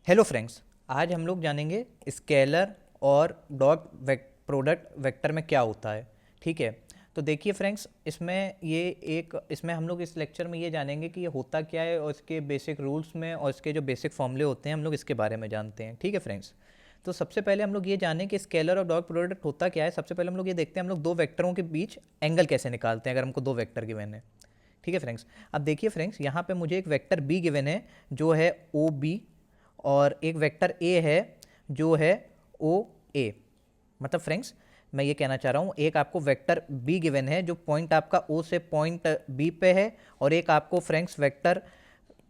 Hello friends, आज हम लोग जानेंगे स्केलर और डॉट प्रोडक्ट वेक्टर में क्या होता है। ठीक है, तो देखिए फ्रेंड्स, इसमें हम लोग इस लेक्चर में ये जानेंगे कि ये होता क्या है और इसके बेसिक रूल्स में और इसके जो बेसिक फॉर्मूले होते हैं हम लोग इसके बारे में जानते हैं। ठीक है फ्रेंड्स, तो सबसे पहले हम लोग ये जानें कि स्केलर और डॉट प्रोडक्ट होता क्या है। सबसे पहले हम लोग ये देखते हैं हम लोग दो वेक्टरों के बीच एंगल कैसे निकालते हैं अगर हमको दो वेक्टर गिवन है। ठीक है फ्रेंड्स, अब देखिए फ्रेंड्स, यहाँ पे मुझे एक वेक्टर बी गिवन है जो है ओ बी, और एक वेक्टर ए है जो है ओ ए। मतलब फ्रेंड्स, मैं ये कहना चाह रहा हूँ, एक आपको वेक्टर बी गिवन है जो पॉइंट आपका ओ से पॉइंट बी पे है, और एक आपको फ्रेंड्स वेक्टर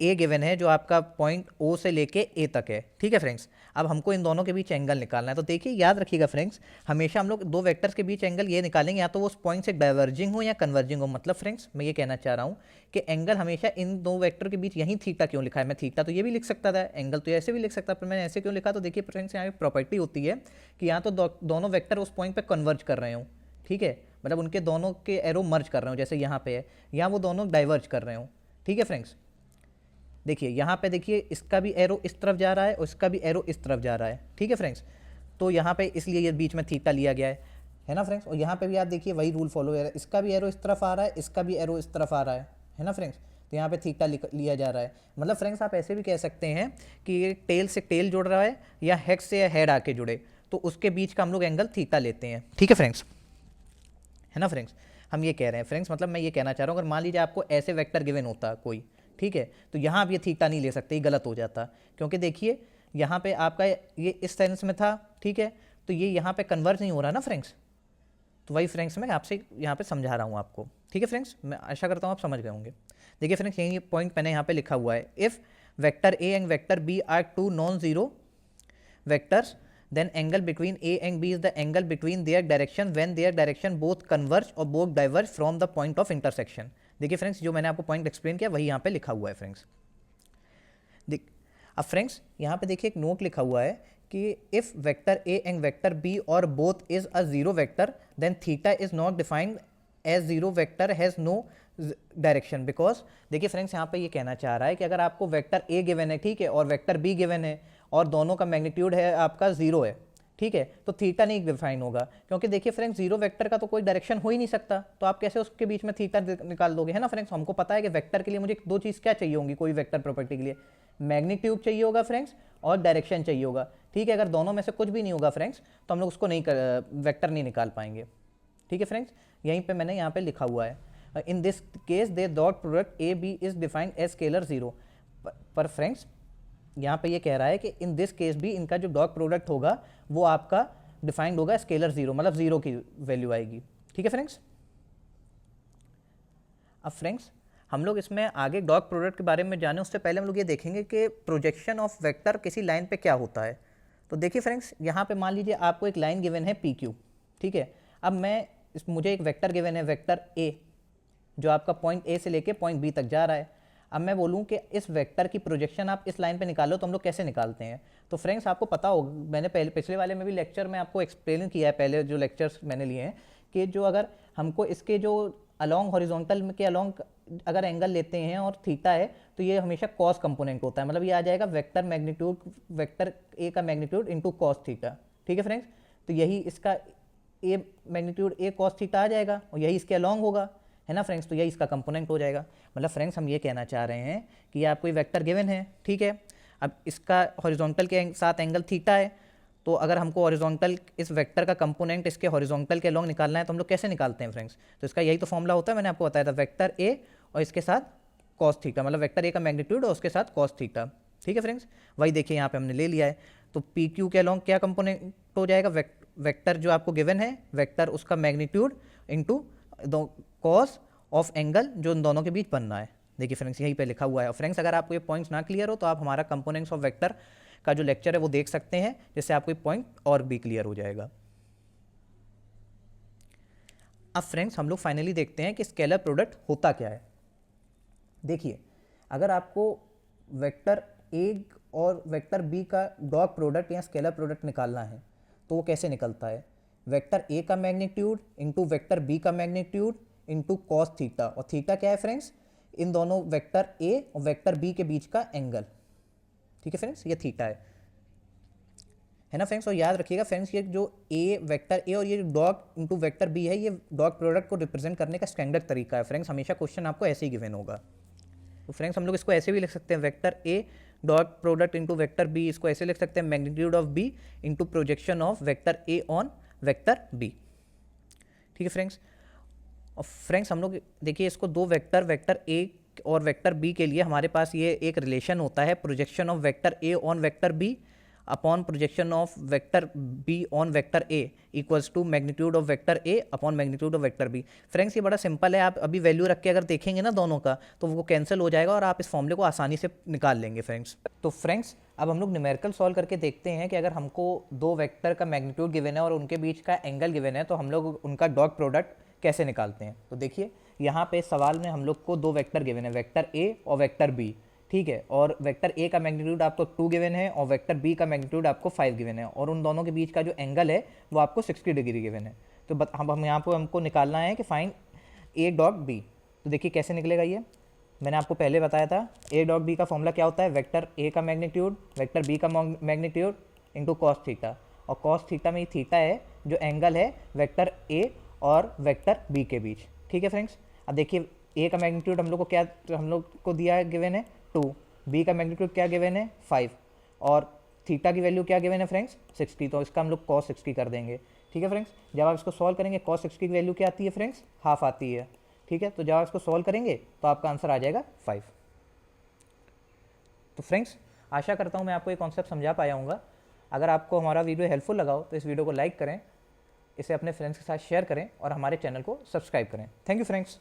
ए गिवन है जो आपका पॉइंट ओ से लेके ए तक है। ठीक है फ्रेंड्स, अब हमको इन दोनों के बीच एंगल निकालना है। तो देखिए, याद रखिएगा फ्रेंड्स, हमेशा हम लोग दो वेक्टर्स के बीच एंगल ये निकालेंगे या तो वो उस पॉइंट से डाइवर्जिंग हो या कन्वर्जिंग हो। मतलब फ्रेंड्स, मैं ये कहना चाह रहा हूँ कि एंगल हमेशा इन दो वेक्टर के बीच यहीं थीटा क्यों लिखा है। मैं थीटा तो ये भी लिख सकता था, एंगल तो ऐसे भी लिख सकता, पर मैंने ऐसे क्यों लिखा। तो देखिए फ्रेंड्स, यहाँ एक प्रॉपर्टी होती है कि यहाँ तो दोनों वेक्टर उस पॉइंट पर कन्वर्ज कर रहे हो। ठीक है, मतलब उनके दोनों के एरो मर्ज कर रहे हो, जैसे यहाँ पे है, यहाँ वो दोनों डाइवर्ज कर रहे हो। ठीक है फ्रेंड्स, देखिए यहाँ पे देखिए, इसका भी एरो इस तरफ जा रहा है और इसका भी एरो इस तरफ जा रहा है। ठीक है फ्रेंड्स, तो यहाँ पे इसलिए ये बीच में थीटा लिया गया है ना फ्रेंड्स। और यहाँ पे भी आप देखिए वही रूल फॉलो हो रहा है, इसका भी एरो इस तरफ आ रहा है, इसका भी एरो इस तरफ आ रहा है ना फ्रेंड्स। तो यहाँ पे थीटा लिया जा रहा है। मतलब फ्रेंड्स, आप ऐसे भी कह सकते हैं कि ये टेल से टेल जुड़ रहा है या हेड से हेड आके जुड़े, तो उसके बीच का हम लोग एंगल थीटा लेते हैं। ठीक है फ्रेंड्स, है ना फ्रेंड्स। हम ये कह रहे हैं फ्रेंड्स, मतलब मैं ये कहना चाह रहा हूँ, अगर मान लीजिए आपको ऐसे वेक्टर गिवन होता कोई, ठीक है, तो यहाँ आप ये थीटा नहीं ले सकते, ये गलत हो जाता। क्योंकि देखिए यहाँ पे आपका ये इस सेंस में था, ठीक है, तो ये यहाँ पे कन्वर्ज नहीं हो रहा ना फ्रेंड्स। तो वही फ्रेंड्स मैं आपसे यहाँ पे समझा रहा हूँ आपको। ठीक है फ्रेंड्स, मैं आशा करता हूँ आप समझ गए होंगे। देखिए फ्रेंड्स, यही पॉइंट मैंने यहाँ पे लिखा हुआ है, if vector A and vector B are two non zero vectors, then angle between A and B is the angle between their direction when their direction both converge और both diverge from the point of intersection। देखिए friends, जो मैंने आपको point explain किया वही यहाँ पे लिखा हुआ है फ्रेंड्स। अब फ्रेंड्स, यहाँ पे देखिए एक नोट लिखा हुआ है कि if vector A and vector B और both is a zero vector then theta is not defined as zero vector has no direction because. देखिए फ्रेंड्स, यहाँ पे ये कहना चाह रहा है कि अगर आपको वेक्टर ए गिवन है, ठीक है, और वेक्टर बी गिवन है और दोनों का मैग्नीट्यूड है आपका जीरो है, ठीक है, तो थीटा नहीं डिफाइन होगा। क्योंकि देखिए फ्रेंड्स, जीरो वेक्टर का तो कोई डायरेक्शन हो ही नहीं सकता, तो आप कैसे उसके बीच में थीटा निकाल दोगे, है ना फ्रेंड्स। हमको पता है कि वेक्टर के लिए मुझे दो चीज़ क्या चाहिए होंगी, कोई वेक्टर प्रॉपर्टी के लिए, मैग्नीट्यूड चाहिए होगा फ्रेंड्स और डायरेक्शन चाहिए होगा। ठीक है, अगर दोनों में से कुछ भी नहीं होगा फ्रेंड्स तो हम लोग उसको नहीं वेक्टर नहीं निकाल पाएंगे। ठीक है फ्रेंड्स, यहीं पे मैंने यहाँ पे लिखा हुआ है, in this case the dot product A B is defined as scalar zero. पर फ्रेंड्स, यहाँ पे ये कह रहा है कि इन दिस केस भी इनका जो डॉट प्रोडक्ट होगा वो आपका डिफाइंड होगा स्केलर जीरो, मतलब जीरो की वैल्यू आएगी। ठीक है फ्रेंड्स, अब फ्रेंड्स हम लोग इसमें आगे डॉट प्रोडक्ट के बारे में जाने उससे पहले हम लोग ये देखेंगे कि प्रोजेक्शन ऑफ वेक्टर किसी लाइन पे क्या होता है। तो देखिए फ्रेंड्स, यहाँ पे मान लीजिए आपको एक लाइन गिवन है पी क्यू, ठीक है। अब मुझे एक वेक्टर गिवन है वेक्टर ए जो आपका पॉइंट ए से लेके पॉइंट बी तक जा रहा है। अब मैं बोलूँ कि इस वेक्टर की प्रोजेक्शन आप इस लाइन पे निकालो, तो हम लोग कैसे निकालते हैं। तो फ्रेंड्स, आपको पता होगा, मैंने पिछले वाले में भी लेक्चर में आपको एक्सप्लेन किया है, पहले जो लेक्चर्स मैंने लिए हैं, कि जो अगर हमको इसके जो अलॉन्ग हॉरिजॉन्टल के अलॉन्ग अगर एंगल लेते हैं और थीटा है तो ये हमेशा कॉस कंपोनेंट होता है। मतलब ये आ जाएगा वेक्टर मैग्नीट्यूड, वेक्टर ए का मैग्नीट्यूड इंटू कॉस थीटा। ठीक है फ्रेंड्स, तो यही इसका ए मैग्नीट्यूड ए कॉस थीटा आ जाएगा और यही इसके अलॉन्ग होगा, है ना फ्रेंड्स। तो यही इसका कंपोनेंट हो जाएगा। मतलब फ्रेंड्स, हम ये कहना चाह रहे हैं कि ये आपको वेक्टर गिवन है, ठीक है। अब इसका हॉरिजॉन्टल के साथ एंगल थीटा है, तो अगर हमको हॉरिजॉन्टल इस वेक्टर का कंपोनेंट इसके हॉरिजॉन्टल के अलॉन्ग निकालना है तो हम लोग कैसे निकालते हैं फ्रेंड्स। तो इसका यही तो फॉर्मूला होता है, मैंने आपको बताया था, वेक्टर ए और इसके साथ कॉस थीटा, मतलब वेक्टर ए का मैग्नीट्यूड और उसके साथ कॉस थीटा। ठीक है फ्रेंड्स, वही देखिए यहाँ पे हमने ले लिया है। तो पी क्यू के अलॉन्ग क्या कंपोनेंट हो जाएगा, वेक्टर जो आपको गिवन है, वेक्टर उसका magnitude into cos of angle जो इन दोनों के बीच बनना है। देखिए फ्रेंड्स, यहीं पे लिखा हुआ है। और फ्रेंड्स, अगर आपको ये पॉइंट्स ना क्लियर हो तो आप हमारा कंपोनेंट्स ऑफ वेक्टर का जो लेक्चर है वो देख सकते हैं, जिससे आपको पॉइंट और भी क्लियर हो जाएगा। अब फ्रेंड्स, हम लोग फाइनली देखते हैं कि स्केलर प्रोडक्ट होता क्या है। देखिए, अगर आपको वेक्टर ए और वेक्टर बी का डॉट प्रोडक्ट या स्केलर प्रोडक्ट निकालना है तो वो कैसे निकलता है, वेक्टर ए का मैग्नीट्यूड इंटू वेक्टर बी का मैग्नीट्यूड इंटू कॉस थीटा, और थीटा क्या है फ्रेंड्स, इन दोनों वेक्टर ए और वेक्टर बी के बीच का एंगल। ठीक है फ्रेंड्स, ये थीटा है ना फ्रेंड्स। और याद रखिएगा फ्रेंड्स, ये जो ए वेक्टर ए और ये डॉट इंटू वेक्टर बी है, ये डॉट प्रोडक्ट को रिप्रेजेंट करने का स्टैंडर्ड तरीका है फ्रेंड्स। हमेशा क्वेश्चन आपको ऐसे ही गिवन होगा। तो फ्रेंड्स हम लोग इसको ऐसे भी लिख सकते हैं, vector A dot product into vector B, इसको ऐसे लिख सकते हैं magnitude of B into projection of vector A on vector B. ठीक है फ्रेंड्स। और फ्रेंड्स हम लोग देखिए इसको दो वेक्टर ए और वेक्टर बी के लिए हमारे पास ये एक रिलेशन होता है, projection of vector A on vector B upon projection of vector B on vector A equals to magnitude of vector A upon magnitude of vector B. Friends ये बड़ा सिंपल है, आप अभी वैल्यू रख के अगर देखेंगे ना दोनों का, तो वो कैंसिल हो जाएगा और आप इस फॉर्मूले को आसानी से निकाल लेंगे फ्रेंड्स। तो फ्रेंड्स अब हम लोग न्यूमेरिकल सॉल्व करके देखते हैं कि अगर हमको दो वेक्टर का मैग्नीट्यूड गिवन है और उनके बीच का एंगल गिवन है, तो हम लोग उनका डॉट प्रोडक्ट कैसे निकालते हैं। तो देखिए यहाँ पे सवाल में हम लोग को दो वेक्टर गिवन है, वेक्टर ए और वेक्टर बी। ठीक है, और वेक्टर ए का मैग्नीट्यूड आपको 2 गिवन है और वेक्टर बी का मैग्नीट्यूड आपको 5 गिवन है, और उन दोनों के बीच का जो एंगल है वो आपको 60 डिग्री गिवन है। तो हम यहाँ पर हमको निकालना है कि फाइंड ए डॉट बी। तो देखिए कैसे निकलेगा ये, मैंने आपको पहले बताया था ए डॉट बी का फॉर्मूला क्या होता है, वेक्टर ए का मैग्नीट्यूड वेक्टर बी का मैग्नीट्यूड इंटू कॉस थीटा, और कॉस थीटा में ये थीटा है जो एंगल है वेक्टर ए और वेक्टर बी के बीच। ठीक है फ्रेंड्स। अब देखिए ए का मैग्नीट्यूड हम लोग को दिया है गिवन है 2, बी का मैग्नीट्यूड क्या गिवन है 5, और थीटा की वैल्यू क्या गिवन है फ्रेंड्स 60, तो इसका हम लोग cos 60 कर देंगे। ठीक है फ्रेंड्स। जब आप इसको सॉल्व करेंगे cos 60 की वैल्यू क्या आती है फ्रेंड्स, हाफ आती है। ठीक है, तो जब आप इसको सॉल्व करेंगे तो आपका आंसर आ जाएगा 5। तो फ्रेंड्स आशा करता हूँ मैं आपको ये कॉन्सेप्ट समझा पाया हूँगा। अगर आपको हमारा वीडियो हेल्पफुल लगा हो तो इस वीडियो को लाइक करें, इसे अपने फ्रेंड्स के साथ शेयर करें और हमारे चैनल को सब्सक्राइब करें। Thank you friends.